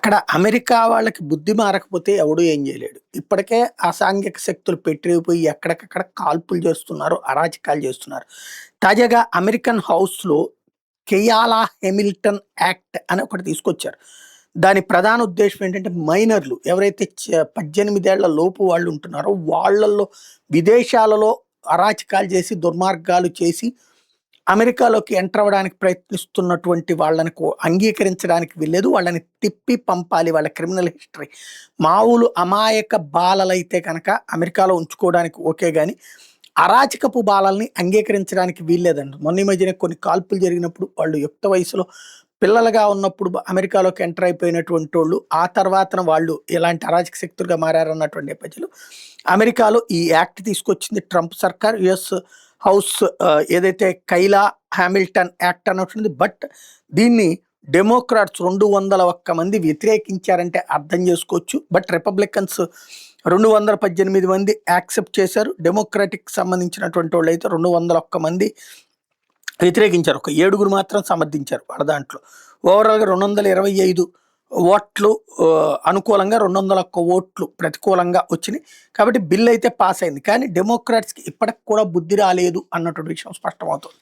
అక్కడ అమెరికా వాళ్ళకి బుద్ధి మారకపోతే ఎవడు ఏం చేయలేడు. ఇప్పటికే అసాంఘిక శక్తులు పెట్టిరిగిపోయి ఎక్కడికక్కడ కాల్పులు చేస్తున్నారు, అరాచకాలు చేస్తున్నారు. తాజాగా అమెరికన్ హౌస్‌లో కెయాలా హెమిల్టన్ యాక్ట్ అని ఒకటి తీసుకొచ్చారు. దాని ప్రధాన ఉద్దేశ్యం ఏంటంటే మైనర్‌లు ఎవరైతే 18 ఏళ్ల లోపు వాళ్ళు ఉంటున్నారో వాళ్ళల్లో విదేశాలలో అరాచకాలు చేసి, దుర్మార్గాలు చేసి అమెరికాలోకి ఎంటర్ అవ్వడానికి ప్రయత్నిస్తున్నటువంటి వాళ్ళని అంగీకరించడానికి వీల్లేదు. వాళ్ళని తిప్పి పంపాలి. వాళ్ళ క్రిమినల్ హిస్టరీ. మామూలు అమాయక బాలలైతే కనుక అమెరికాలో ఉంచుకోవడానికి ఓకే గాని, అరాచకపు బాలల్ని అంగీకరించడానికి వీల్లేదండి. మొన్న ఈ మధ్యన కొన్ని కాల్పులు జరిగినప్పుడు వాళ్ళు యుక్త వయసులో పిల్లలుగా ఉన్నప్పుడు అమెరికాలోకి ఎంటర్ అయిపోయినటువంటోళ్ళు, ఆ తర్వాతన వాళ్ళు ఎలాంటి అరాచక శక్తులుగా మారారన్నటువంటి నేపథ్యంలో అమెరికాలో ఈ యాక్ట్ తీసుకొచ్చింది ట్రంప్ సర్కార్. యుఎస్ హౌస్ ఏదైతే కైలా హామిల్టన్ యాక్ట్ అన్నటువంటిది. బట్ దీన్ని డెమోక్రాట్స్ 201 మంది వ్యతిరేకించారంటే అర్థం చేసుకోవచ్చు. బట్ రిపబ్లికన్స్ 218 మంది యాక్సెప్ట్ చేశారు. డెమోక్రాటిక్ సంబంధించినటువంటి వాళ్ళు అయితే 201 మంది వ్యతిరేకించారు. ఒక 7గురు మాత్రం సమర్థించారు వాళ్ళ దాంట్లో. ఓవరాల్గా 225 ఓట్లు అనుకూలంగా, 201 ఓట్లు ప్రతికూలంగా వచ్చినాయి. కాబట్టి బిల్ అయితే పాస్ అయింది. కానీ డెమోక్రాట్స్కి ఇప్పటికి కూడా బుద్ధి రాలేదు అన్నటువంటి విషయం స్పష్టమవుతుంది.